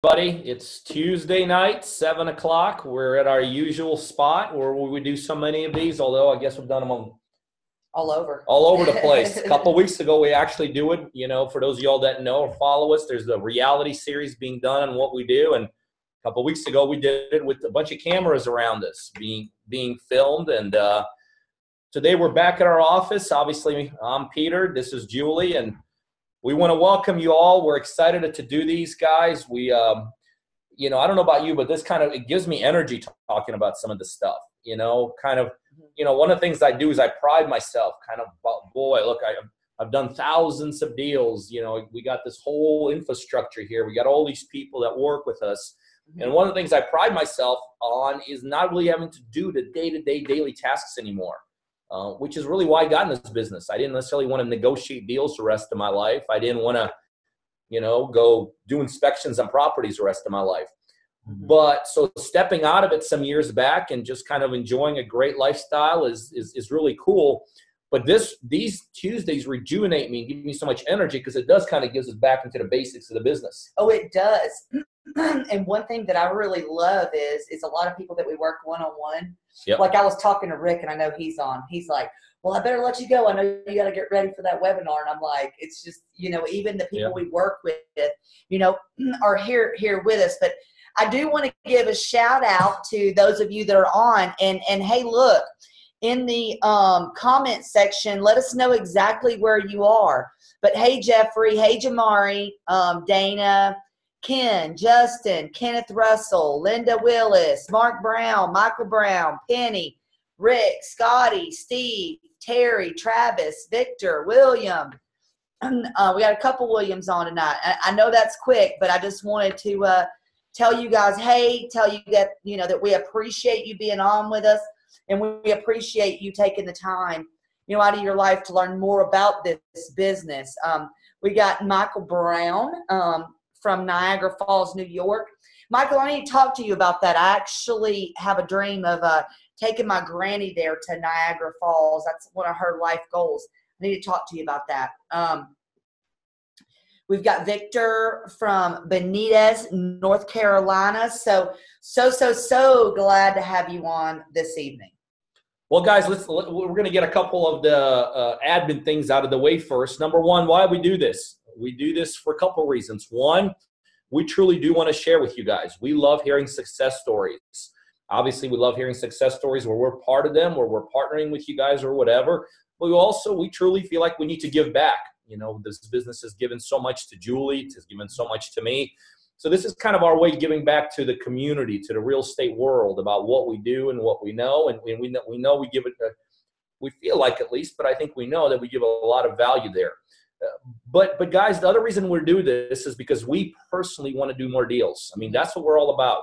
Buddy, it's Tuesday night, 7 o'clock. We're at our usual spot where we do so many of these, although I guess we've done them all over the place. A couple of weeks ago, we actually do it. For those of y'all that know or follow us, there's the reality series being done on what we do. And a couple of weeks ago, we did it with a bunch of cameras around us being filmed. And today we're back at our office. Obviously, I'm Peter. This is Julie. And we want to welcome you all. We're excited to do these, guys. I don't know about you, but it gives me energy talking about some of this stuff. One of the things I do is I pride myself look, I've done thousands of deals. We got this whole infrastructure here. We got all these people that work with us. Mm-hmm. And one of the things I pride myself on is not really having to do the day-to-day daily tasks anymore. Which is really why I got in this business. I didn't necessarily want to negotiate deals the rest of my life. I didn't want to, go do inspections on properties the rest of my life. Mm-hmm. But so stepping out of it some years back and just kind of enjoying a great lifestyle is really cool. But these Tuesdays rejuvenate me and give me so much energy because it does kind of gives us back into the basics of the business. Oh, it does. And one thing that I really love is a lot of people that we work one-on-one. Yep. Like I was talking to Rick, and I know he's on. He's like, well, I better let you go. I know you got to get ready for that webinar. And I'm like, it's just, even the people we work with, are here with us. But I do want to give a shout out to those of you that are on. And hey, look, in the comment section, let us know exactly where you are. But hey, Jeffrey, hey, Jamari, Dana, Ken, Justin, Kenneth Russell, Linda Willis, Mark Brown, Michael Brown, Penny, Rick, Scotty, Steve, Terry, Travis, Victor, William. We got a couple Williams on tonight. I know that's quick, but I just wanted to tell you guys, hey, tell you that, that we appreciate you being on with us, and we appreciate you taking the time, out of your life to learn more about this business. We got Michael Brown, from Niagara Falls, New York. Michael, I need to talk to you about that. I actually have a dream of taking my granny there to Niagara Falls. That's one of her life goals. I need to talk to you about that. We've got Victor from Benitez, North Carolina. So glad to have you on this evening. Well, guys, we're going to get a couple of the admin things out of the way first. Number one, why we do this? We do this for a couple of reasons. One, we truly do want to share with you guys. We love hearing success stories. Obviously, we love hearing success stories where we're part of them, where we're partnering with you guys or whatever. But we truly feel like we need to give back. This business has given so much to Julie. It has given so much to me. So this is kind of our way of giving back to the community, to the real estate world about what we do and what we know. And we know we give it, we feel like at least, but I think we know that we give a lot of value there. But guys, the other reason we're doing this is because we personally want to do more deals. I mean, that's what we're all about.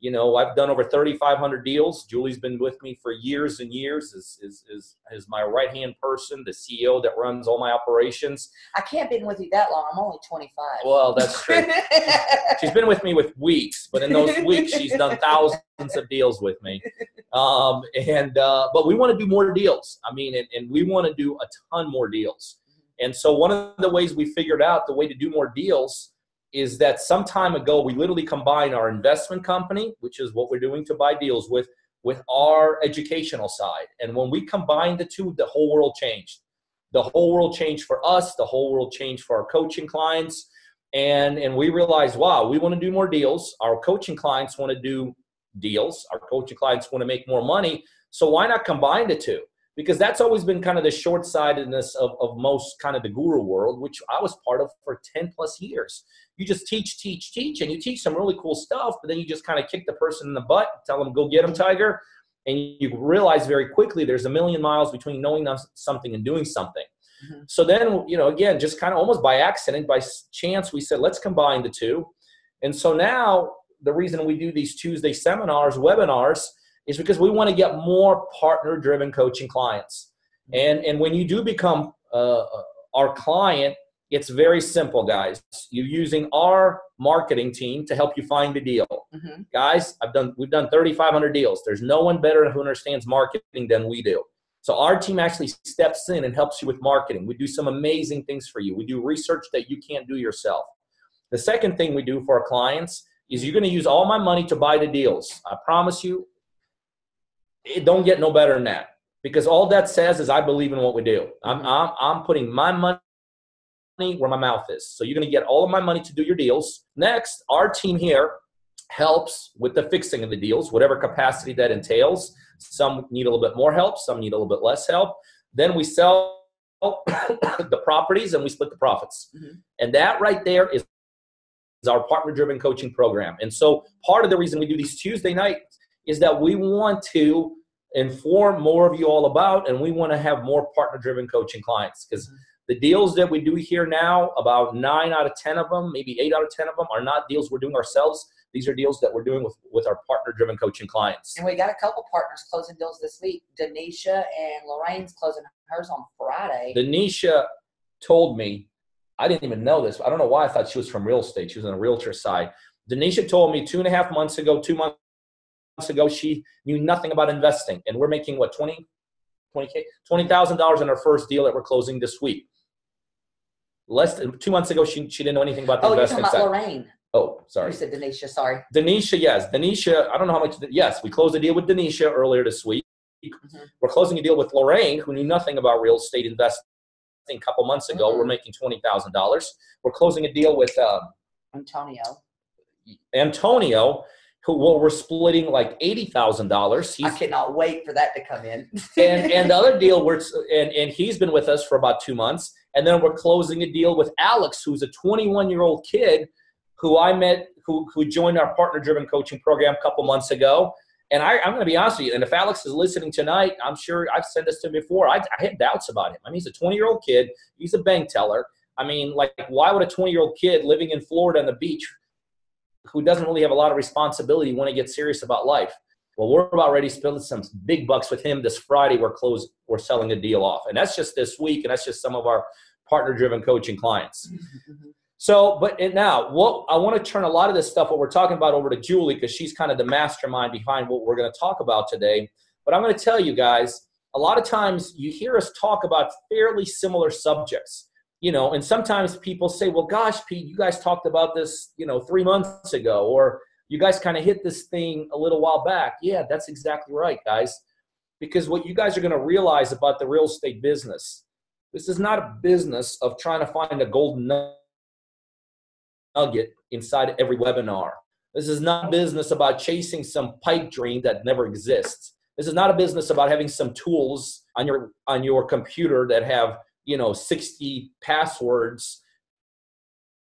I've done over 3,500 deals. Julie's been with me for years and years. Is my right-hand person, the CEO that runs all my operations. I can't be with you that long. I'm only 25. Well, that's true. She's been with me with weeks, but in those weeks, she's done thousands of deals with me. But we want to do more deals. I mean, and we want to do a ton more deals. And so one of the ways we figured out the way to do more deals is that some time ago, we literally combined our investment company, which is what we're doing to buy deals with our educational side. And when we combined the two, the whole world changed. The whole world changed for us. The whole world changed for our coaching clients. And we realized, wow, we want to do more deals. Our coaching clients want to do deals. Our coaching clients want to make more money. So why not combine the two? Because that's always been kind of the short-sightedness of most kind of the guru world, which I was part of for 10 plus years. You just teach, and you teach some really cool stuff, but then you just kind of kick the person in the butt, tell them, go get them, Tiger. And you realize very quickly there's a million miles between knowing something and doing something. Mm-hmm. So then, again, just kind of almost by accident, by chance, we said, let's combine the two. And so now the reason we do these Tuesday seminars, webinars, is because we want to get more partner-driven coaching clients. And when you do become our client, it's very simple, guys. You're using our marketing team to help you find a deal. Mm-hmm. Guys, we've done 3,500 deals. There's no one better who understands marketing than we do. So our team actually steps in and helps you with marketing. We do some amazing things for you. We do research that you can't do yourself. The second thing we do for our clients is you're going to use all my money to buy the deals. I promise you, it don't get no better than that, because all that says is I believe in what we do. I'm putting my money where my mouth is. So you're going to get all of my money to do your deals. Next, our team here helps with the fixing of the deals, whatever capacity that entails. Some need a little bit more help. Some need a little bit less help. Then we sell the properties and we split the profits. And that right there is our partner-driven coaching program. And so part of the reason we do these Tuesday nights is that we want to inform more of you all about, and we want to have more partner-driven coaching clients, because the deals that we do here now, about 9 out of 10 of them, maybe 8 out of 10 of them, are not deals we're doing ourselves. These are deals that we're doing with our partner-driven coaching clients. And we got a couple partners closing deals this week. Denisha and Lorraine's closing hers on Friday. Denisha told me, I didn't even know this. I don't know why I thought she was from real estate. She was on the realtor side. Denisha told me 2.5 months ago, 2 months ago, she knew nothing about investing. And we're making, what, $20,000 in our first deal that we're closing this week. Less than 2 months ago, she didn't know anything about the investing side. Oh, you're talking about Lorraine. Oh, sorry. You said Denisha, sorry. Denisha, yes. Denisha, I don't know how much. Yes, we closed a deal with Denisha earlier this week. We're closing a deal with Lorraine, who knew nothing about real estate investing a couple months ago. We're making $20,000. We're closing a deal with Antonio, who we're splitting like $80,000. I cannot wait for that to come in. and the other deal, and he's been with us for about 2 months. And then we're closing a deal with Alex, who's a 21-year-old kid who I met, who joined our partner-driven coaching program a couple months ago. And I'm going to be honest with you, and if Alex is listening tonight, I'm sure I've said this to him before, I had doubts about him. I mean, he's a 20-year-old kid. He's a bank teller. I mean, like, why would a 20-year-old kid living in Florida on the beach who doesn't really have a lot of responsibility want to get serious about life? Well, we're about ready to spend some big bucks with him this Friday. We're selling a deal off. And that's just this week, and that's just some of our partner-driven coaching clients. So, now, I want to turn a lot of this stuff, what we're talking about, over to Julie, because she's kind of the mastermind behind what we're going to talk about today. But I'm going to tell you guys, a lot of times you hear us talk about fairly similar subjects, and sometimes people say, well, gosh, Pete, you guys talked about this, 3 months ago, or you guys kind of hit this thing a little while back. Yeah, that's exactly right, guys, because what you guys are going to realize about the real estate business, this is not a business of trying to find a golden nugget inside every webinar. This is not a business about chasing some pipe dream that never exists. This is not a business about having some tools on your computer that have 60 passwords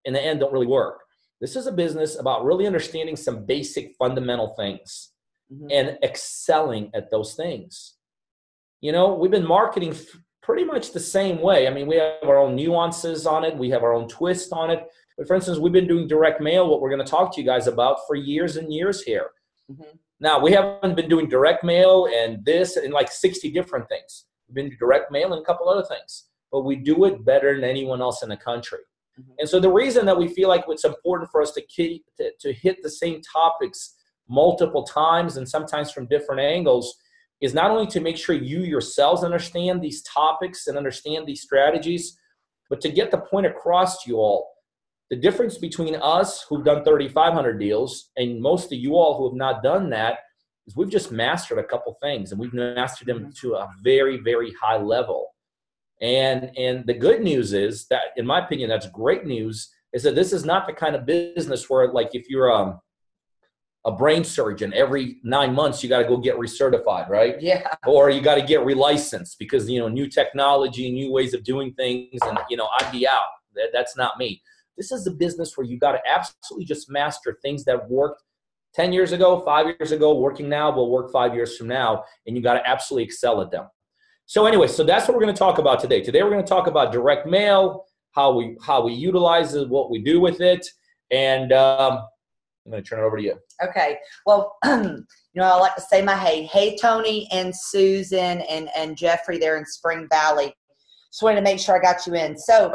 in the end don't really work. This is a business about really understanding some basic fundamental things and excelling at those things. We've been marketing pretty much the same way. I mean, we have our own nuances on it. We have our own twist on it. But for instance, we've been doing direct mail, what we're going to talk to you guys about, for years and years here. Now, we haven't been doing direct mail and this and like 60 different things. We've been doing direct mail and a couple other things. But we do it better than anyone else in the country. And so the reason that we feel like it's important for us to hit the same topics multiple times and sometimes from different angles is not only to make sure you yourselves understand these topics and understand these strategies, but to get the point across to you all. The difference between us, who've done 3,500 deals, and most of you all who have not done that, is we've just mastered a couple things, and we've mastered them to a very, very high level. And the good news is that, in my opinion, that's great news, is that this is not the kind of business where, like, if you're a brain surgeon, every 9 months you got to go get recertified, right? Yeah. Or you got to get relicensed because, new technology, new ways of doing things, and, I'd be out. That's not me. This is a business where you got to absolutely just master things that worked 10 years ago, 5 years ago, working now, will work 5 years from now, and you got to absolutely excel at them. So anyway, so that's what we're going to talk about today. Today we're going to talk about direct mail, how we utilize it, what we do with it, and I'm going to turn it over to you. Okay. Well, I like to say my hey. Hey, Tony and Susan and Jeffrey there in Spring Valley. Just wanted to make sure I got you in. So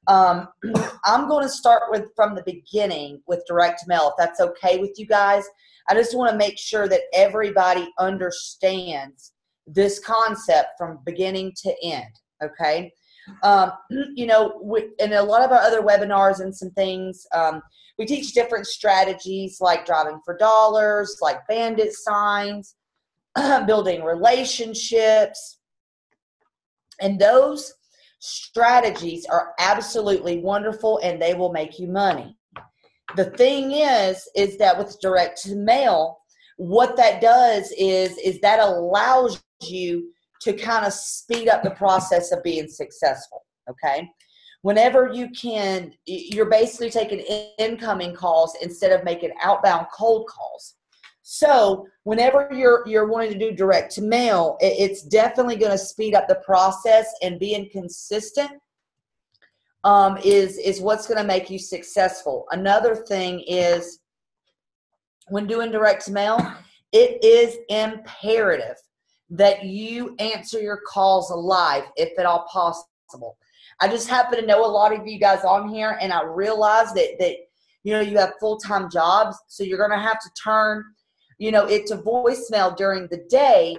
I'm going to start from the beginning with direct mail, if that's okay with you guys. I just want to make sure that everybody understands this concept from beginning to end, okay? You know, in a lot of our other webinars and some things, we teach different strategies like driving for dollars, like bandit signs, building relationships. And those strategies are absolutely wonderful and they will make you money. The thing is that with direct to mail, what that does is that allows you to kind of speed up the process of being successful, okay? Whenever you can, you're basically taking incoming calls instead of making outbound cold calls. So whenever you're wanting to do direct to mail, it's definitely going to speed up the process, and being consistent is what's going to make you successful. Another thing is, when doing direct to mail, it is imperative that you answer your calls live, if at all possible. I just happen to know a lot of you guys on here, and I realize that you know, you have full-time jobs, so you're going to have to turn, you know, it to voicemail during the day.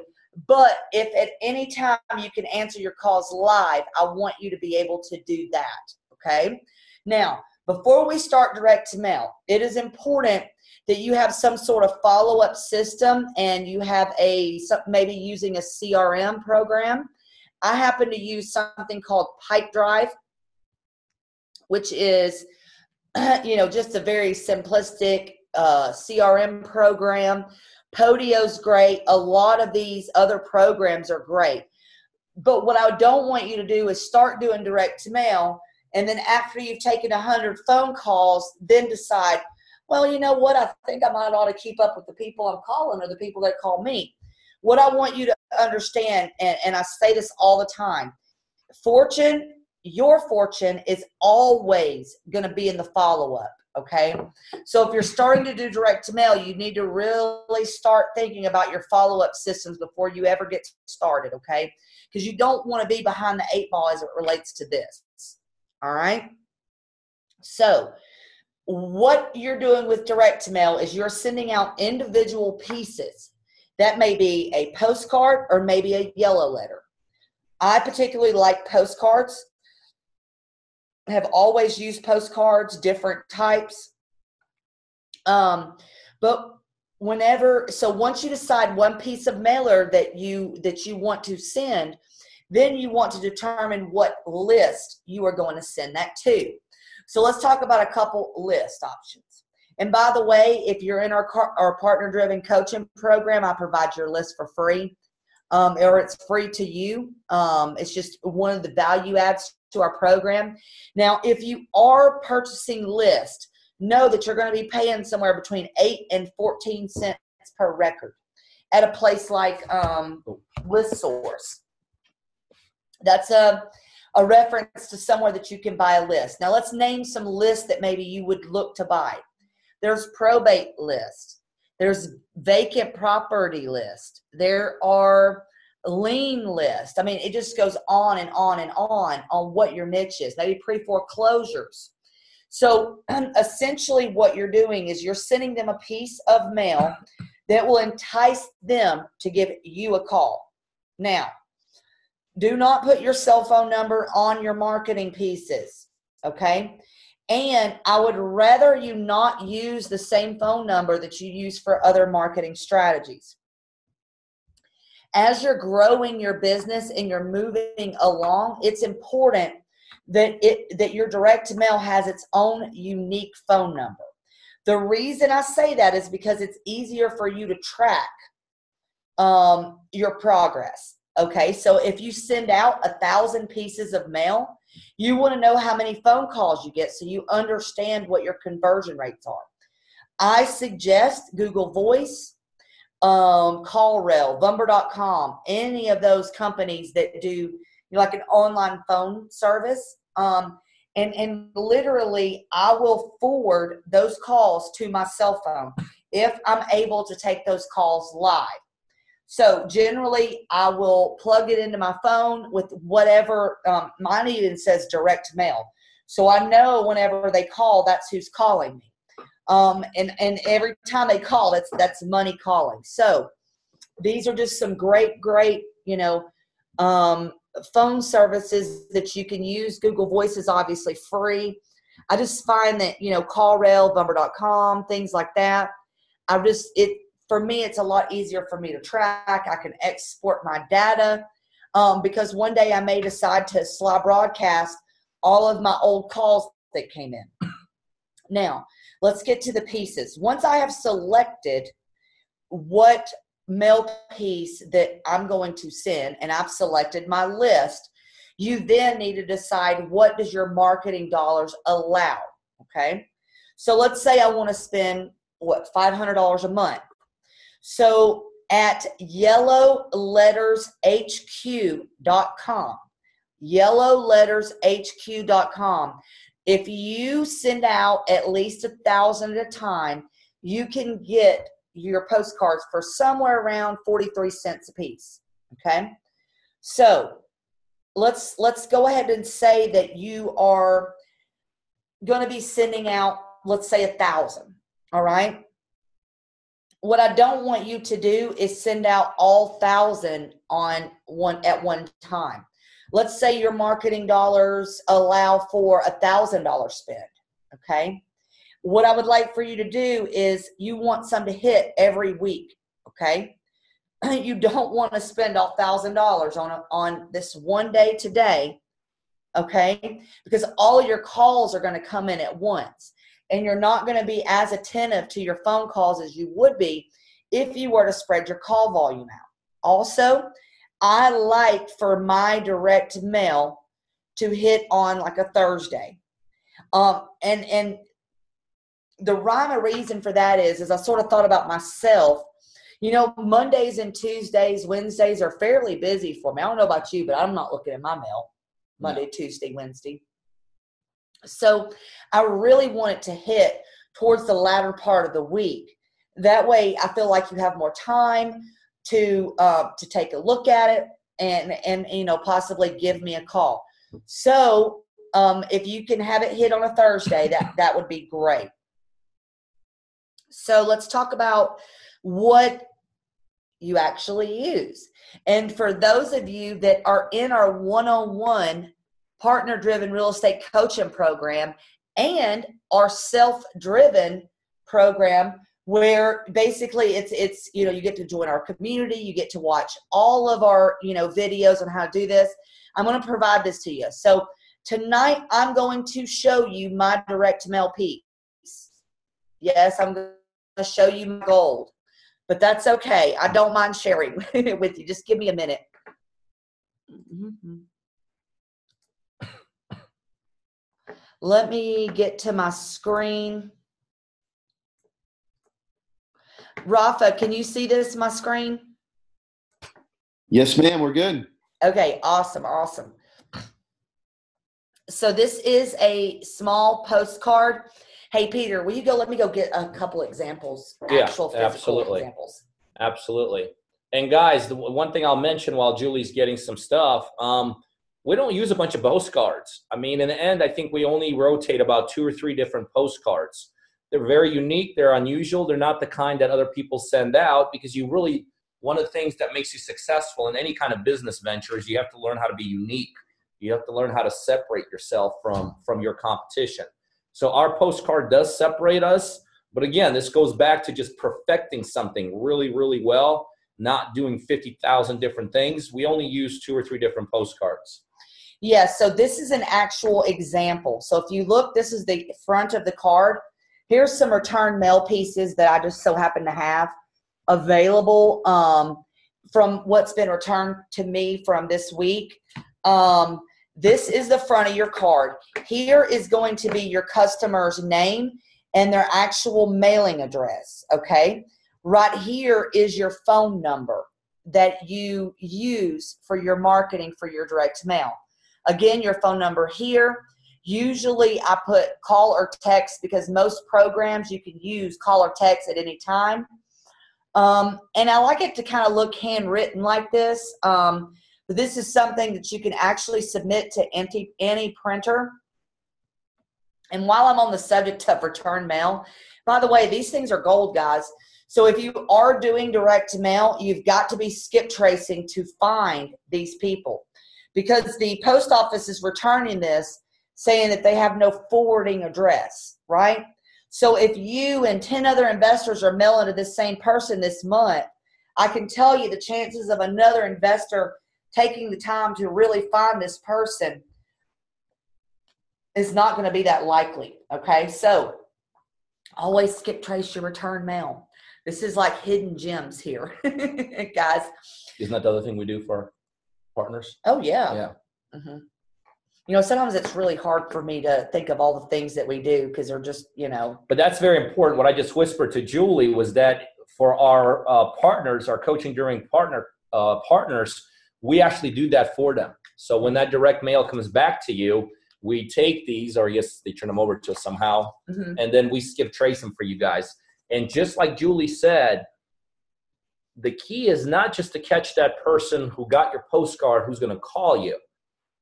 But if at any time you can answer your calls live, I want you to be able to do that, okay? Now, before we start direct to mail, it is important that you have some sort of follow-up system, and you have maybe using a CRM program. I happen to use something called Pipedrive, which is, you know, just a very simplistic CRM program. Podio's great. A lot of these other programs are great. But what I don't want you to do is start doing direct to mail, and then after you've taken 100 phone calls, then decide, well, you know what, I think I might ought to keep up with the people I'm calling or the people that call me. What I want you to understand, and I say this all the time, your fortune is always going to be in the follow-up, okay? So if you're starting to do direct to mail, you need to really start thinking about your follow-up systems before you ever get started, okay? Because you don't want to be behind the 8 ball as it relates to this, all right? So what you're doing with direct to mail is you're sending out individual pieces. That may be a postcard or maybe a yellow letter. I particularly like postcards. I have always used postcards, different types. But once you decide one piece of mailer that you want to send, then you want to determine what list you are going to send that to. So let's talk about a couple list options. And by the way, if you're in our partner-driven coaching program, I provide your list for free, or it's free to you. It's just one of the value adds to our program. Now, if you are purchasing list, know that you're going to be paying somewhere between 8 and 14 cents per record at a place like ListSource. That's a reference to somewhere that you can buy a list. Now, let's name some lists that maybe you would look to buy. There's probate list. There's vacant property list. There are lien list. I mean, it just goes on and on and on what your niche is. Maybe pre-foreclosures. So essentially what you're doing is you're sending them a piece of mail that will entice them to give you a call. Now, do not put your cell phone number on your marketing pieces, okay? And I would rather you not use the same phone number that you use for other marketing strategies. As you're growing your business and you're moving along, it's important that your direct mail has its own unique phone number. The reason I say that is because it's easier for you to track your progress. Okay, so if you send out 1,000 pieces of mail, you want to know how many phone calls you get so you understand what your conversion rates are. I suggest Google Voice, CallRail, Vumber.com, any of those companies that do like an online phone service. And literally, I will forward those calls to my cell phone if I'm able to take those calls live. So generally, I will plug it into my phone with whatever, mine even says direct mail. So I know whenever they call, that's who's calling me. And every time they call, that's money calling. So these are just some great, phone services that you can use. Google Voice is obviously free. I just find that, CallRail, Bumber.com, things like that. For me, it's a lot easier for me to track. I can export my data because one day I may decide to slide broadcast all of my old calls that came in. Now, let's get to the pieces. Once I have selected what mail piece that I'm going to send, and I've selected my list, you then need to decide what does your marketing dollars allow, okay? So let's say I want to spend, $500 a month. So at yellowlettershq.com, yellowlettershq.com, if you send out at least 1,000 at a time, you can get your postcards for somewhere around 43 cents a piece, okay? So let's go ahead and say that you are going to be sending out, let's say 1,000, all right? What I don't want you to do is send out all 1,000 at one time. Let's say your marketing dollars allow for $1,000 spend, okay? What I would like for you to do is you want some to hit every week, okay? You don't want to spend all $1,000 on this one day today, okay? Because all your calls are going to come in at once. And you're not going to be as attentive to your phone calls as you would be if you were to spread your call volume out. Also, I like for my direct mail to hit on like a Thursday. And the rhyme or reason for that is I sort of thought about myself. Mondays and Tuesdays, Wednesdays are fairly busy for me. I don't know about you, but I'm not looking at my mail Monday, Tuesday, Wednesday. So I really want it to hit towards the latter part of the week. That way I feel like you have more time to take a look at it and possibly give me a call. So if you can have it hit on a Thursday, that would be great. So let's talk about what you actually use. And for those of you that are in our 101 partner-driven real estate coaching program and our self-driven program, where basically it's you get to join our community, you get to watch all of our videos on how to do this. I'm going to provide this to you. So tonight I'm going to show you my direct mail piece. Yes, I'm going to show you my gold, but that's okay. I don't mind sharing with you. Just give me a minute. Let me get to my screen. Rafa, can you see this, my screen? Yes, ma'am. We're good. Okay, awesome. So this is a small postcard. Hey, Peter, will you go? Let me go get a couple examples. Actual physical examples. Absolutely. And guys, the one thing I'll mention while Julie's getting some stuff, we don't use a bunch of postcards. I mean, in the end, I think we only rotate about 2 or 3 different postcards. They're very unique. They're unusual. They're not the kind that other people send out because one of the things that makes you successful in any kind of business venture is you have to learn how to be unique. You have to learn how to separate yourself from your competition. So our postcard does separate us. But again, this goes back to just perfecting something really, really well, not doing 50,000 different things. We only use 2 or 3 different postcards. Yes, so this is an actual example. So if you look, this is the front of the card. Here's some return mail pieces that I just so happen to have available from what's been returned to me from this week. This is the front of your card. Here is going to be your customer's name and their actual mailing address, okay? Right here is your phone number that you use for your marketing for your direct mail. Again, your phone number here. Usually I put call or text because most programs you can use call or text at any time. And I like it to kind of look handwritten like this. But this is something that you can actually submit to any printer. And while I'm on the subject of return mail, by the way, these things are gold, guys. So if you are doing direct mail, you've got to be skip tracing to find these people. because the post office is returning this saying that they have no forwarding address, right? So if you and 10 other investors are mailing to this same person this month, I can tell you the chances of another investor taking the time to really find this person is not going to be that likely, okay? So always skip trace your return mail. This is like hidden gems here, guys. Isn't that the other thing we do for our partners? Oh, yeah. Yeah. Mm-hmm. You know, sometimes it's really hard for me to think of all the things that we do because they're just, you know. But that's very important. What I just whispered to Julie was that for our partners, our coaching during partners, we actually do that for them. So when that direct mail comes back to you, we take these, or yes, they turn them over to us somehow, and then we skip trace them for you guys. And just like Julie said, the key is not just to catch that person who got your postcard who's going to call you.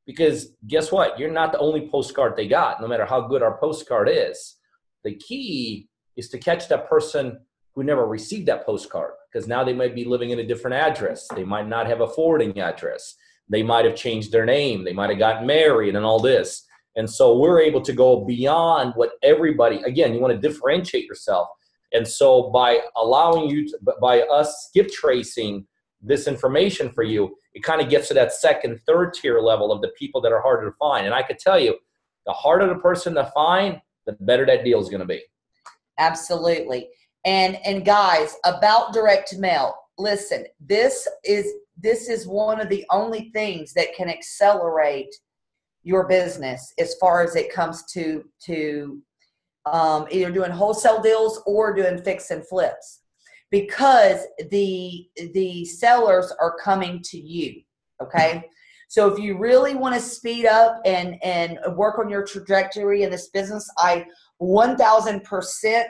Because guess what? You're not the only postcard they got, no matter how good our postcard is. The key is to catch that person who never received that postcard, because now they might be living in a different address. They might not have a forwarding address. They might have changed their name. They might have gotten married and all this. And so we're able to go beyond what everybody, again, you want to differentiate yourself. And so by allowing you to, by us skip tracing this information for you, it kind of gets to that second, third tier level of the people that are harder to find. And I could tell you, the harder the person to find, the better that deal is going to be. Absolutely. And guys, about direct mail, listen, this is one of the only things that can accelerate your business as far as it comes to either doing wholesale deals or doing fix and flips. Because the sellers are coming to you, okay? So if you really want to speed up and work on your trajectory in this business, I 1,000%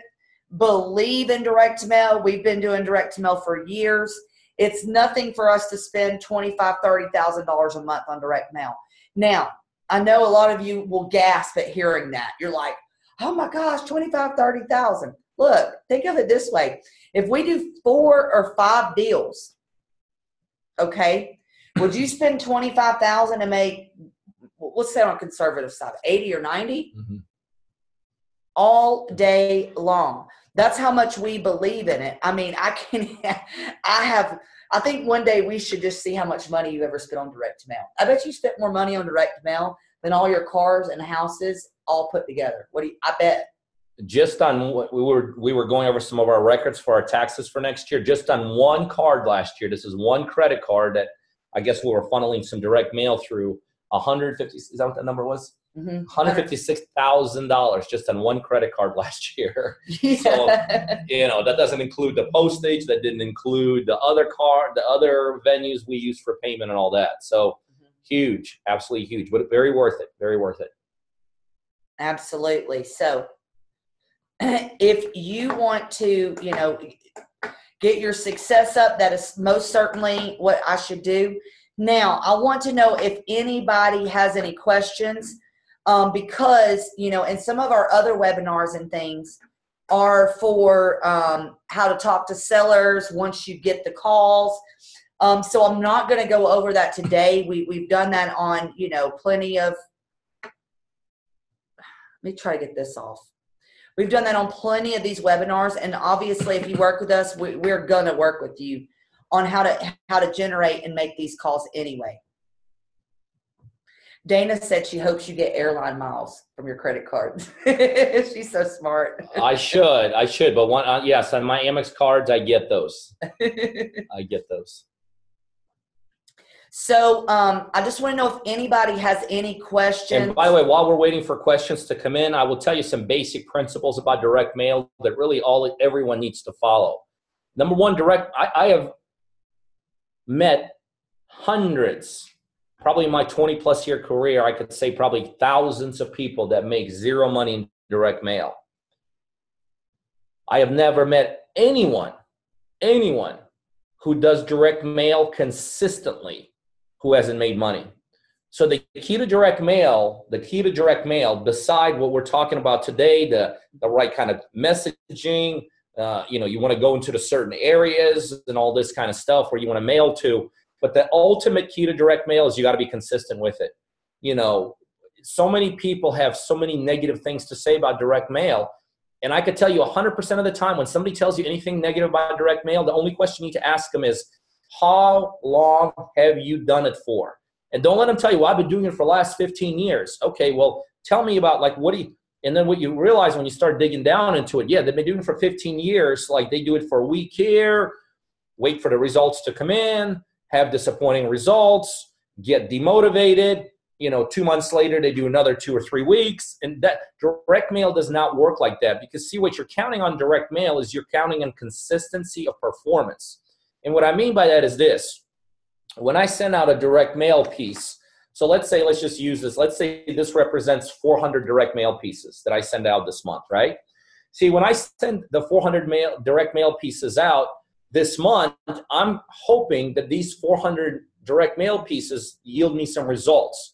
believe in direct mail. We've been doing direct mail for years. It's nothing for us to spend $25,000, $30,000 a month on direct mail. Now, I know a lot of you will gasp at hearing that. You're like, oh my gosh, $25,000, $30,000. Look, think of it this way. If we do 4 or 5 deals, okay, would you spend $25,000 to make, let's say on a conservative side, 80 or 90? Mm-hmm. All day long. That's how much we believe in it. I mean, I think one day we should just see how much money you ever spent on direct mail. I bet you spent more money on direct mail than all your cars and houses all put together. I bet. Just on what we were going over some of our records for our taxes for next year, just on one card last year. This is one credit card that I guess we were funneling some direct mail through. 150, is that what that number was? Mm-hmm. $156,000 just on one credit card last year. Yeah. So, that doesn't include the postage. That didn't include the other venues we use for payment and all that. So huge, absolutely huge, but very worth it. Very worth it. Absolutely. So if you want to, get your success up, that is most certainly what I should do. Now, I want to know if anybody has any questions, because, in some of our other webinars and things are for how to talk to sellers once you get the calls. So I'm not going to go over that today. We've done that on, plenty of, let me try to get this off. We've done that on plenty of these webinars. And obviously, if you work with us, we're going to work with you on how to generate and make these calls anyway. Dana said she hopes you get airline miles from your credit card. She's so smart. I should, but yes, on my Amex cards, I get those. So I just want to know if anybody has any questions. And by the way, while we're waiting for questions to come in, I will tell you some basic principles about direct mail that really everyone needs to follow. Number one, I have met hundreds, probably in my 20-plus year career, I could say probably thousands of people that make zero money in direct mail. I have never met anyone who does direct mail consistently who hasn't made money. So the key to direct mail, beside what we're talking about today, the right kind of messaging, you want to go into the certain areas and all this kind of stuff where you want to mail to. But the ultimate key to direct mail is you got to be consistent with it. You know, so many people have so many negative things to say about direct mail. And I could tell you 100% of the time when somebody tells you anything negative about direct mail, the only question you need to ask them is, how long have you done it for? And don't let them tell you, well, I've been doing it for the last 15 years. Okay, well, tell me about like, and then what you realize when you start digging down into it, yeah, they've been doing it for 15 years. Like they do it for a week here, wait for the results to come in, have disappointing results, get demotivated. 2 months later, they do another 2 or 3 weeks. And that direct mail does not work like that, because see, what you're counting on direct mail is you're counting on consistency of performance. And what I mean by that is this. When I send out a direct mail piece, so let's just use this. Let's say this represents 400 direct mail pieces that I send out this month, right? See, when I send the 400 direct mail pieces out this month, I'm hoping that these 400 direct mail pieces yield me some results.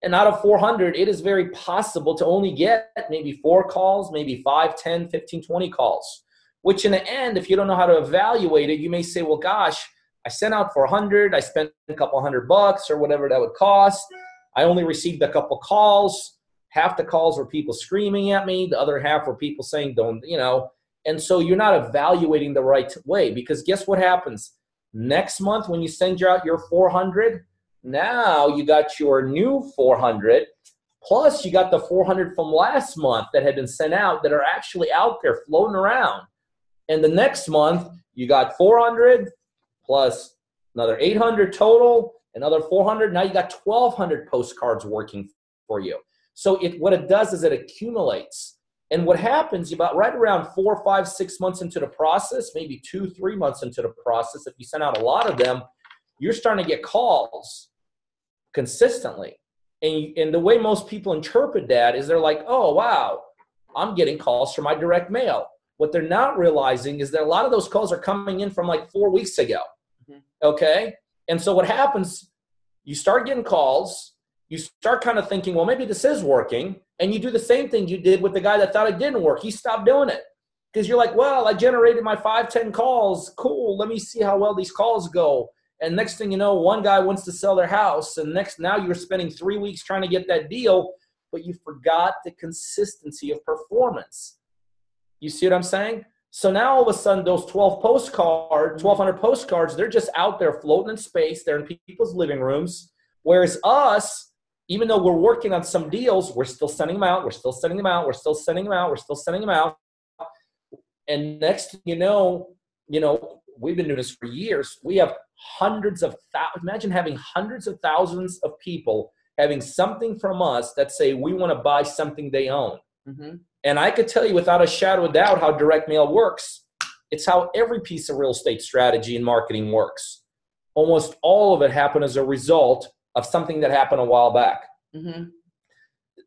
And out of 400, it is very possible to only get maybe 4 calls, maybe 5, 10, 15, 20 calls, which in the end, if you don't know how to evaluate it, you may say, well, gosh, I sent out for 100, I spent a couple $100 or whatever that would cost. I only received a couple calls. Half the calls were people screaming at me. The other half were people saying, and so you're not evaluating the right way, because guess what happens? Next month, when you send out your 400, now you got your new 400, plus you got the 400 from last month that had been sent out that are actually out there floating around. And the next month, you got 400 plus another 800 total, another 400. Now you got 1,200 postcards working for you. So what it does is it accumulates. And what happens about right around 4, 5, 6 months into the process, maybe 2, 3 months into the process, if you send out a lot of them, you're starting to get calls consistently. And the way most people interpret that is they're like, oh, wow, I'm getting calls from my direct mail. What they're not realizing is that a lot of those calls are coming in from like 4 weeks ago. Okay? And so what happens, you start getting calls, you start kind of thinking, well, maybe this is working, and you do the same thing you did with the guy that thought it didn't work. He stopped doing it because you're like, well, I generated my 5, 10 calls. Cool. Let me see how well these calls go. And next thing you know, one guy wants to sell their house, and now you're spending 3 weeks trying to get that deal, but you forgot the consistency of performance. You see what I'm saying? So now all of a sudden, those 1,200 postcards, they're just out there floating in space. They're in people's living rooms. Whereas us, even though we're working on some deals, we're still sending them out. We're still sending them out. We're still sending them out. We're still sending them out. And next thing you know, we've been doing this for years. We have imagine having hundreds of thousands of people having something from us that say we want to buy something they own. Mm-hmm. And I could tell you without a shadow of doubt how direct mail works. It's how every piece of real estate strategy and marketing works. Almost all of it happened as a result of something that happened a while back. Mm-hmm.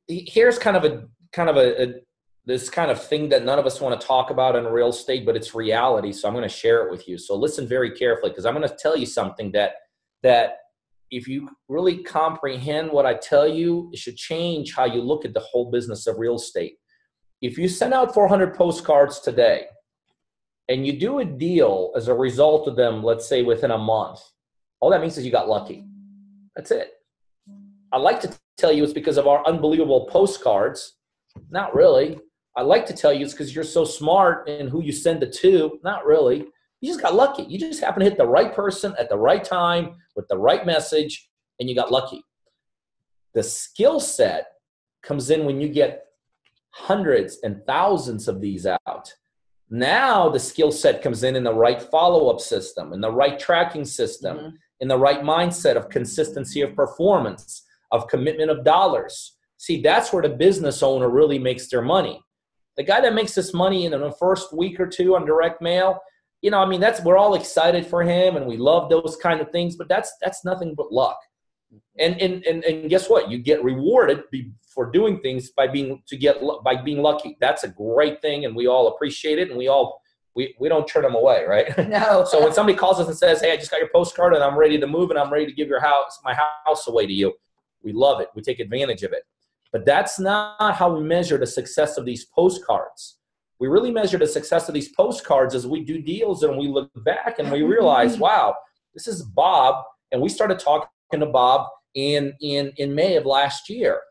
Here's kind of this kind of thing that none of us want to talk about in real estate, but it's reality. So I'm going to share it with you. So listen very carefully, because I'm going to tell you something that if you really comprehend what I tell you, it should change how you look at the whole business of real estate. If you send out 400 postcards today and you do a deal as a result of them, let's say within a month, all that means is you got lucky. That's it. I like to tell you it's because of our unbelievable postcards. Not really. I like to tell you it's because you're so smart in who you send it to. Not really. You just got lucky. You just happen to hit the right person at the right time with the right message, and you got lucky. The skill set comes in when you get hundreds and thousands of these out. Now the skill set comes in the right follow-up system, in the right tracking system, mm-hmm. in the right mindset of consistency of performance, of commitment of dollars. See, that's where the business owner really makes their money. The guy that makes this money in the first week or two on direct mail, we're all excited for him and we love those kind of things, but that's nothing but luck. And guess what? You get rewarded for doing things by being lucky. That's a great thing, and we all appreciate it, and we don't turn them away, right? No. So when somebody calls us and says, "Hey, I just got your postcard and I'm ready to move and I'm ready to give my house away to you," we love it. We take advantage of it. But that's not how we measure the success of these postcards. We really measure the success of these postcards as we do deals and we look back and we realize, wow, this is Bob. And we started talking to Bob in May of last year.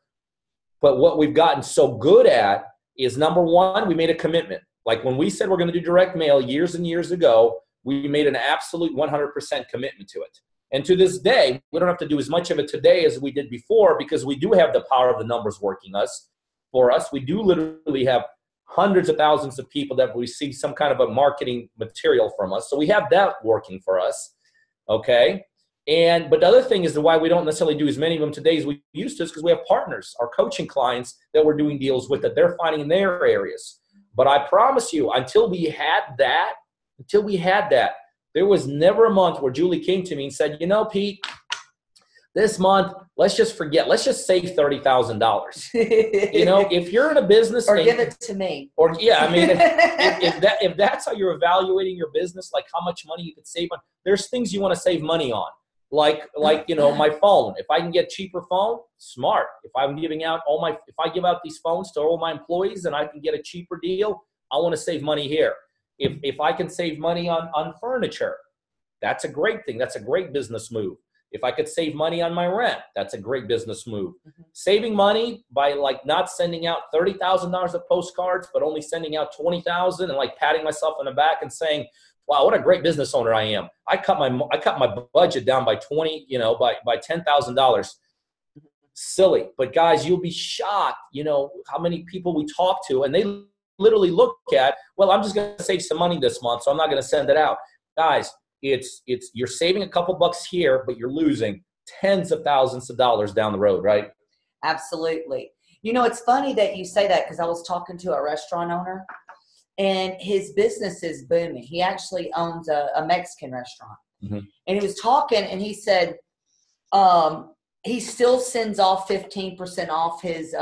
But what we've gotten so good at is, number one, we made a commitment. Like when we said we're going to do direct mail years and years ago, we made an absolute 100% commitment to it. And to this day, we don't have to do as much of it today as we did before, because we do have the power of the numbers working for us. We do literally have hundreds of thousands of people that receive some kind of a marketing material from us. So we have that working for us, okay? But the other thing is why we don't necessarily do as many of them today as we used to is because we have partners, our coaching clients that we're doing deals with that they're finding in their areas. But I promise you, until we had that, there was never a month where Julie came to me and said, you know, Pete, this month, let's just forget. Let's just save $30,000. You know, if you're in a business, or give it to me. Or yeah, I mean, if that's how you're evaluating your business, like how much money you could save on, there's things you want to save money on, like you know, my phone. If I can get cheaper phone, smart. If I'm giving out if I give out these phones to all my employees and I can get a cheaper deal, I want to save money here. If I can save money on furniture, that's a great thing. That's a great business move. If I could save money on my rent, that's a great business move. Mm-hmm. Saving money by like not sending out $30,000 of postcards, but only sending out 20,000 and like patting myself on the back and saying, wow, what a great business owner I am. I cut my budget down by by $10,000. Silly. But guys, you'll be shocked, you know, how many people we talk to and they literally look at, well, I'm just going to save some money this month, so I'm not going to send it out. Guys, it's you're saving a couple bucks here, but you're losing tens of thousands of dollars down the road, right? Absolutely. You know, it's funny that you say that because I was talking to a restaurant owner and his business is booming. He actually owns a Mexican restaurant. Mm-hmm. And he was talking and he said he still sends off 15% off his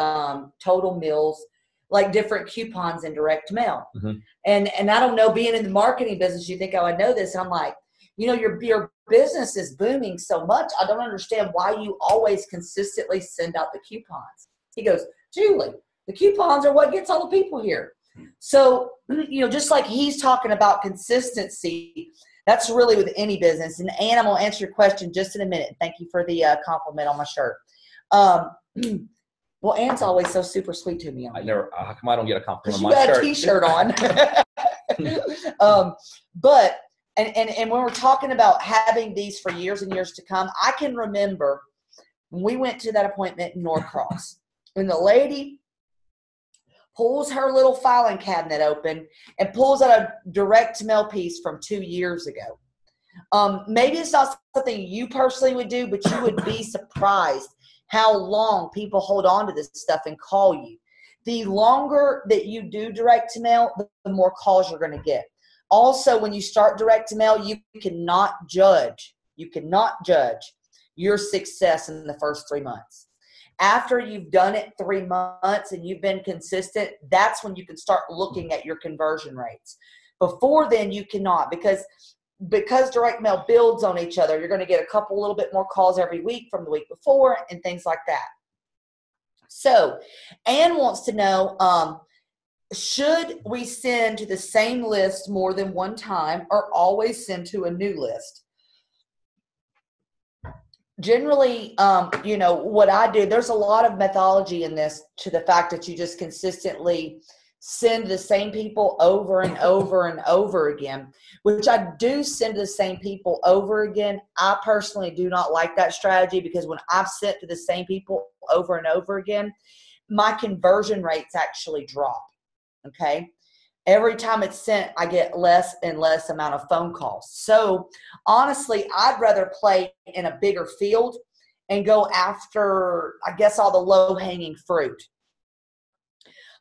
total meals, like different coupons in direct mail. Mm-hmm. And I don't know, being in the marketing business, you think I would know this. And I'm like, you know, your business is booming so much. I don't understand why you always consistently send out the coupons. He goes, Julie, the coupons are what gets all the people here. So, you know, just like he's talking about consistency, that's really with any business. And Ann, I'm going to answer your question just in a minute. Thank you for the compliment on my shirt. Well, Ann's always so super sweet to me. How come I don't get a compliment on my shirt? You got a T-shirt on. But when we're talking about having these for years and years to come, I can remember when we went to that appointment in Norcross, when the lady pulls her little filing cabinet open and pulls out a direct mail piece from 2 years ago. Maybe it's not something you personally would do, but you would be surprised how long people hold on to this stuff and call you. The longer that you do direct mail, the more calls you're going to get. Also, when you start direct mail, you cannot judge your success in the first 3 months. After you've done it 3 months and you've been consistent, that's when you can start looking at your conversion rates. Before then, you cannot, because direct mail builds on each other. You're going to get a little bit more calls every week from the week before and things like that. So Ann wants to know, should we send to the same list more than one time or always send to a new list? Generally, you know, what I do, there's a lot of methodology in this to the fact that you just consistently send the same people over and over and over again, which I do send to the same people over again. I personally do not like that strategy because when I've sent to the same people over and over again, my conversion rates actually drop. Okay. Every time it's sent, I get less and less amount of phone calls. So honestly, I'd rather play in a bigger field and go after, I guess, all the low-hanging fruit.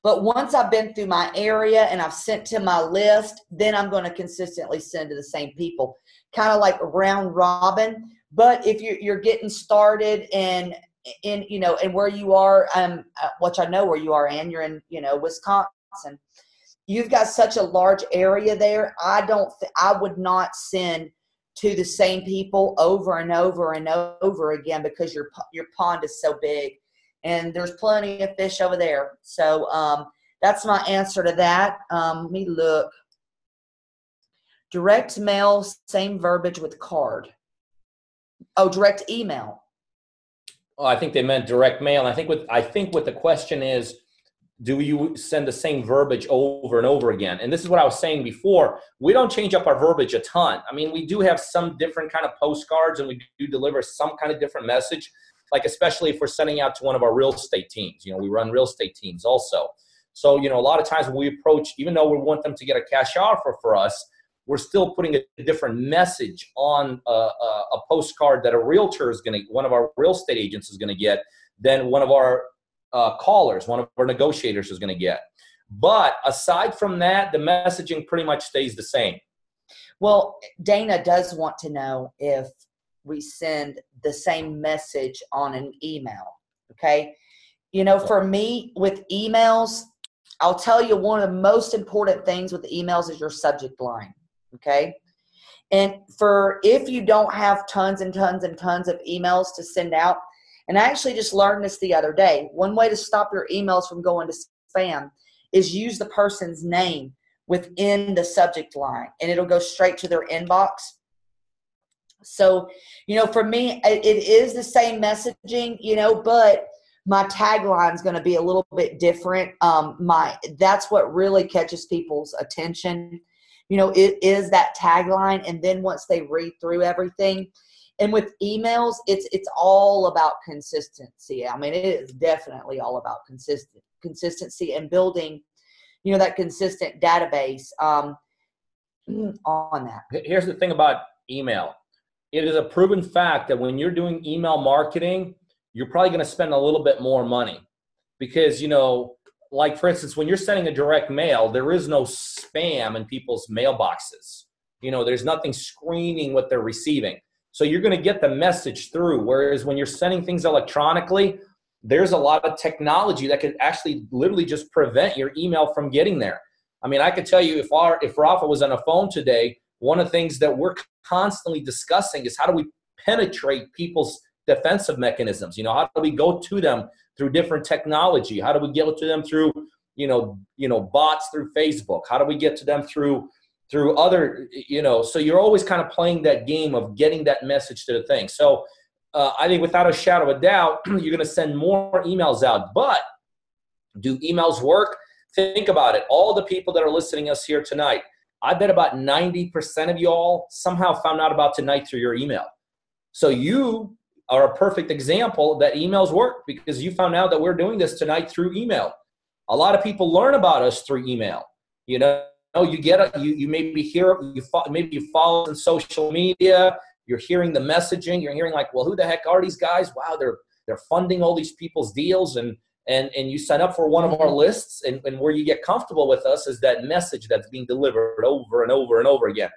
But once I've been through my area and I've sent to my list, then I'm going to consistently send to the same people, kind of like round robin. But if you're getting started in you know, and where you are, which I know where you are, Ann, you're in, you know, Wisconsin. You've got such a large area there. I would not send to the same people over and over and over again because your pond is so big and there's plenty of fish over there. So that's my answer to that. Let me look. Direct mail, same verbiage with card. Oh, direct email. Oh, I think they meant direct mail. And I think what the question is, do you send the same verbiage over and over again? And this is what I was saying before. We don't change up our verbiage a ton. I mean, we do have some different kind of postcards, and we do deliver some kind of different message, like especially if we're sending out to one of our real estate teams. You know, we run real estate teams also. So, you know, a lot of times when we approach, even though we want them to get a cash offer for us, we're still putting a different message on a postcard that a realtor is going to, one of our real estate agents is going to get, than one of our callers, one of our negotiators is going to get. But aside from that, the messaging pretty much stays the same. Well, Dana does want to know if we send the same message on an email. Okay. You know, for me with emails, I'll tell you one of the most important things with emails is your subject line. Okay. And if you don't have tons and tons and tons of emails to send out, and I actually just learned this the other day, one way to stop your emails from going to spam is use the person's name within the subject line, and it'll go straight to their inbox. So, you know, for me, it is the same messaging, you know, but my tagline is going to be a little bit different. That's what really catches people's attention. You know, it is that tagline, and then once they read through everything, and with emails, it's all about consistency. I mean, it is definitely all about consistency and building, you know, that consistent database on that. Here's the thing about email. It is a proven fact that when you're doing email marketing, you're probably going to spend a little bit more money because, you know, like for instance, when you're sending a direct mail, there is no spam in people's mailboxes. You know, there's nothing screening what they're receiving. So you're going to get the message through. Whereas when you're sending things electronically, there's a lot of technology that could actually literally just prevent your email from getting there. I mean, I could tell you if Rafa was on a phone today, one of the things that we're constantly discussing is how do we penetrate people's defensive mechanisms? You know, how do we go to them through different technology? How do we get to them through, you know, bots through Facebook? How do we get to them through other, you know, so you're always kind of playing that game of getting that message to the thing. So I think without a shadow of a doubt, you're going to send more emails out. But do emails work? Think about it. All the people that are listening to us here tonight, I bet about 90% of you all somehow found out about tonight through your email. So you are a perfect example that emails work because you found out that we're doing this tonight through email. A lot of people learn about us through email. You know, you get you maybe hear, maybe you follow on social media, you're hearing the messaging, you're hearing like, well, who the heck are these guys? Wow, they're funding all these people's deals, and you sign up for one of our lists, and where you get comfortable with us is that message that's being delivered over and over and over again.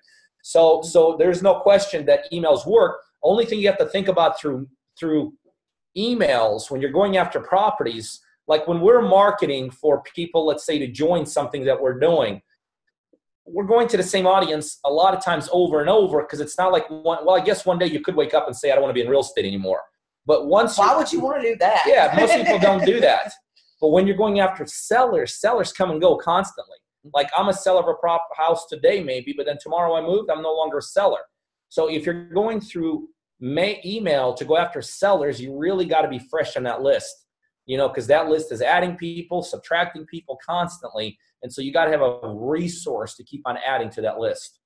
So there's no question that emails work. Only thing you have to think about through emails when you're going after properties, like when we're marketing for people, let's say to join something that we're doing, we're going to the same audience a lot of times over and over because it's not like I guess one day you could wake up and say, I don't want to be in real estate anymore. But why would you want to do that? Yeah, most people don't do that. But when you're going after sellers come and go constantly. Like I'm a seller of a house today maybe, but then tomorrow I moved, I'm no longer a seller. So if you're going through email to go after sellers, you really got to be fresh on that list, you know, because that list is adding people, subtracting people constantly. And so you got to have a resource to keep on adding to that list.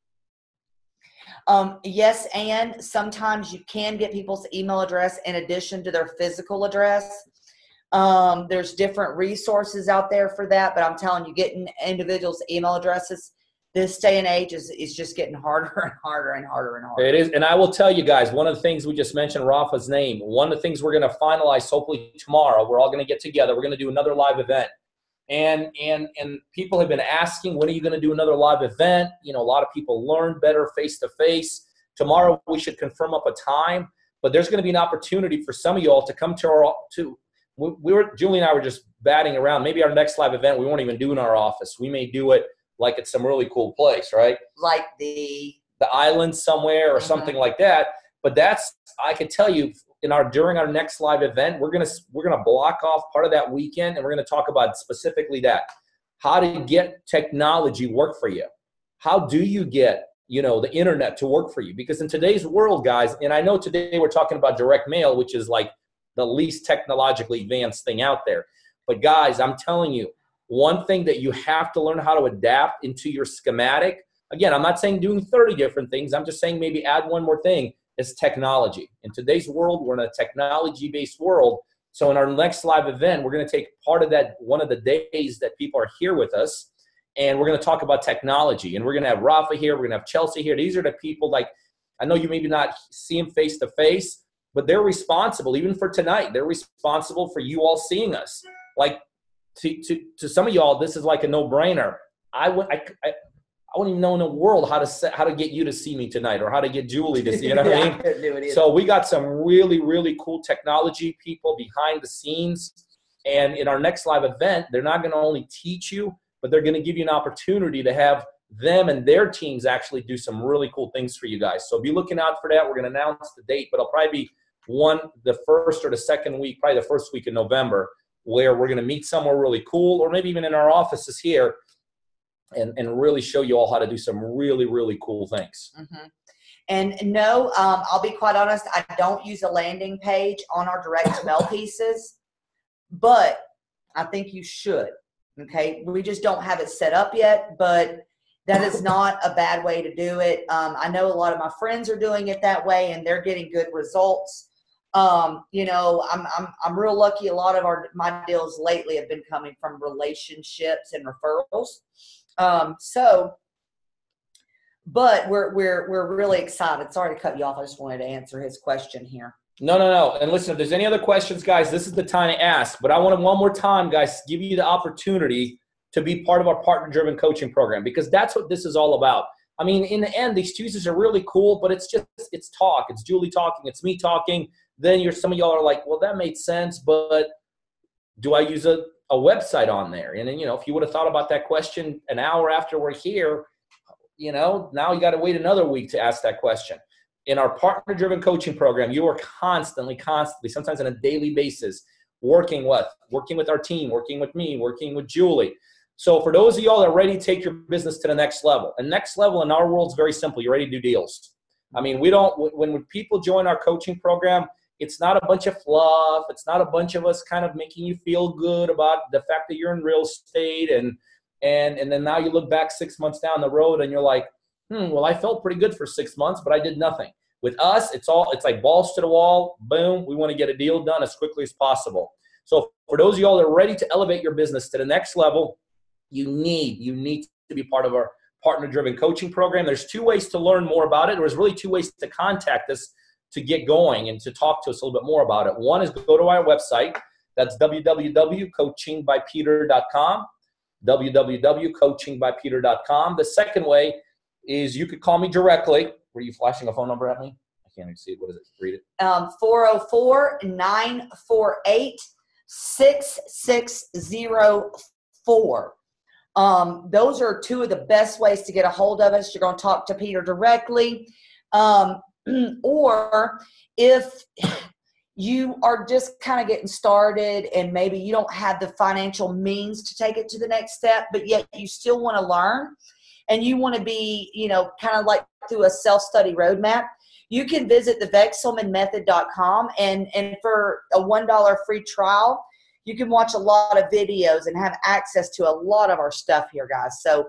Yes, and sometimes you can get people's email address in addition to their physical address. There's different resources out there for that, but I'm telling you, getting individuals' email addresses this day and age is just getting harder and harder and harder and harder. It is, and I will tell you guys, one of the things we just mentioned, Rafa's name, one of the things we're going to finalize hopefully tomorrow, we're all going to get together, we're going to do another live event. And people have been asking, when are you going to do another live event? You know, a lot of people learn better face-to-face. Tomorrow we should confirm up a time, but there's going to be an opportunity for some of you all to come to Julie and I were just batting around. Maybe our next live event we won't even do in our office. We may do it like it's some really cool place, right? Like the island somewhere or something like that. But I can tell you, during our next live event, we're gonna block off part of that weekend, and we're gonna talk about specifically that. How to get technology work for you. How do you get the internet to work for you. Because in today's world, guys, and I know today we're talking about direct mail, which is like the least technologically advanced thing out there. But guys, I'm telling you, one thing that you have to learn how to adapt into your schematic. Again, I'm not saying doing 30 different things. I'm just saying maybe add one more thing, is technology. In today's world, we're in a technology-based world. So in our next live event, we're going to take part of that, one of the days that people are here with us, and we're going to talk about technology. And we're going to have Rafa here. We're going to have Chelsea here. These are the people, like, I know you maybe not see them face to face, but they're responsible, even for tonight. They're responsible for you all seeing us. Like, to some of y'all, this is like a no-brainer. I wouldn't even know in the world how to get you to see me tonight, or how to get Julie to see, you know what I mean? couldn't do it either. So we got some really, really cool technology people behind the scenes. And in our next live event, they're not going to only teach you, but they're going to give you an opportunity to have them and their teams actually do some really cool things for you guys. So be looking out for that. We're going to announce the date, but it'll probably be the first or the second week, probably the first week in November, where we're going to meet somewhere really cool, or maybe even in our offices here, and really show you all how to do some really, really cool things. Mm-hmm. And no, I'll be quite honest, I don't use a landing page on our direct mail pieces, but I think you should. Okay, we just don't have it set up yet, but that is not a bad way to do it. I know a lot of my friends are doing it that way, and they're getting good results. I'm real lucky. A lot of my deals lately have been coming from relationships and referrals. But we're really excited. Sorry to cut you off. I just wanted to answer his question here. No. And listen, if there's any other questions, guys, this is the time to ask. But I want to, one more time, guys, give you the opportunity to be part of our partner-driven coaching program, because that's what this is all about. I mean, in the end, these Tuesdays are really cool, but it's talk. It's Julie talking. It's me talking. Then some of y'all are like, well, that made sense, but do I use a website on there? And then, if you would have thought about that question an hour after we're here, now you got to wait another week to ask that question. In our partner-driven coaching program, you are constantly, sometimes on a daily basis, working with our team, working with me, working with Julie. So for those of y'all that are ready to take your business to the next level, and next level in our world is very simple. You're ready to do deals. I mean, when people join our coaching program, it's not a bunch of fluff. It's not a bunch of us kind of making you feel good about the fact that you're in real estate. And then now you look back 6 months down the road and you're like, well, I felt pretty good for 6 months, but I did nothing. With us, it's like balls to the wall. Boom. We want to get a deal done as quickly as possible. So for those of y'all that are ready to elevate your business to the next level, you need to be part of our partner-driven coaching program. There's 2 ways to learn more about it. There's really 2 ways to contact us to get going and to talk to us a little bit more about it. One is go to our website. That's www.coachingbypeter.com, www.coachingbypeter.com. The second way is you could call me directly. Were you flashing a phone number at me? I can't even see it. What is it? Read it. 404-948-6604. Those are 2 of the best ways to get a hold of us. You're going to talk to Peter directly. Or if you are just kind of getting started and maybe you don't have the financial means to take it to the next step, but yet you still want to learn and you want to be, kind of like through a self-study roadmap, you can visit thevexelmanmethod.com and for a $1 free trial, you can watch a lot of videos and have access to a lot of our stuff here, guys. So,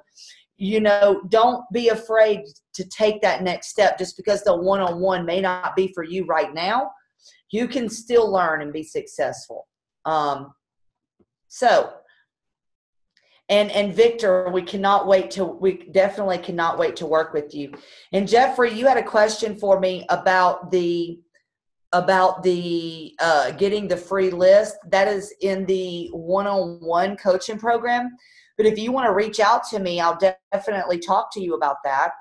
don't be afraid to take that next step just because the one-on-one may not be for you right now. You can still learn and be successful. And Victor, we definitely cannot wait to work with you. And Jeffrey, you had a question for me about the getting the free list. That is in the one-on-one coaching program. But if you want to reach out to me, I'll definitely talk to you about that.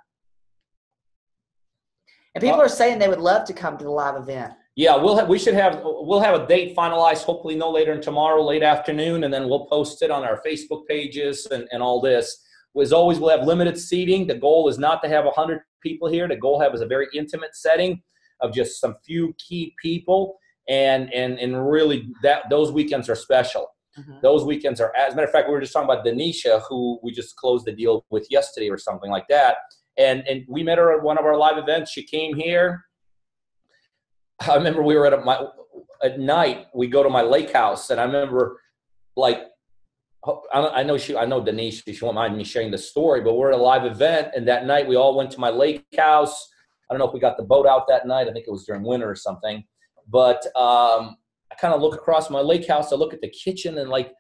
And people are saying they would love to come to the live event. Yeah, we'll have a date finalized, hopefully no later than tomorrow, late afternoon, and then we'll post it on our Facebook pages and all this. As always, we'll have limited seating. The goal is not to have 100 people here. The goal is a very intimate setting of just some few key people, and really those weekends are special. Mm-hmm. Those weekends are, as a matter of fact, we were just talking about Denisha, who we just closed the deal with yesterday or something like that. And we met her at one of our live events. She came here. I remember we were at night, we go to my lake house, and I remember, like, I know Denise, she won't mind me sharing the story, but we're at a live event, and that night we all went to my lake house. I don't know if we got the boat out that night. I think it was during winter or something. But I kind of look across my lake house. I look at the kitchen, and like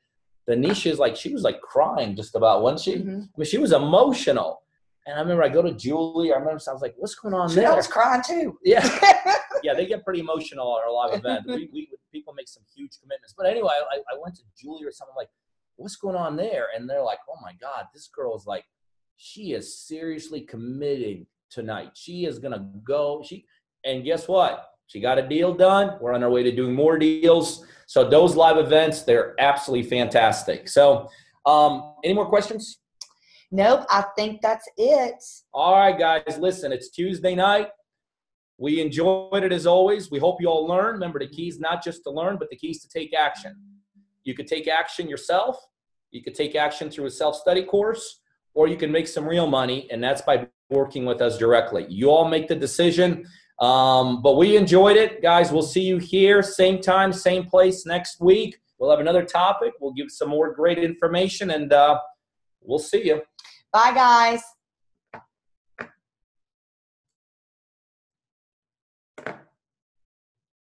Denisha is like, she was like crying just about, wasn't she? Mm-hmm. I mean, she was emotional. And I remember I go to Julie. I remember I was like, what's going on there? I was crying too. Yeah. Yeah, they get pretty emotional at our live event. People make some huge commitments. But anyway, I went to Julie or something, like, what's going on there? And they're like, oh my God, this girl is like, she is seriously committing tonight. She is going to go. And guess what? She got a deal done. We're on our way to doing more deals. So those live events, they're absolutely fantastic. So any more questions? Nope, I think that's it. All right, guys, listen, it's Tuesday night. We enjoyed it as always. We hope you all learn. Remember, the key is not just to learn, but the key is to take action. You could take action yourself. You could take action through a self-study course, or you can make some real money, and that's by working with us directly. You all make the decision, but we enjoyed it. Guys, we'll see you here, same time, same place next week. We'll have another topic. We'll give some more great information, and we'll see you. Bye, guys.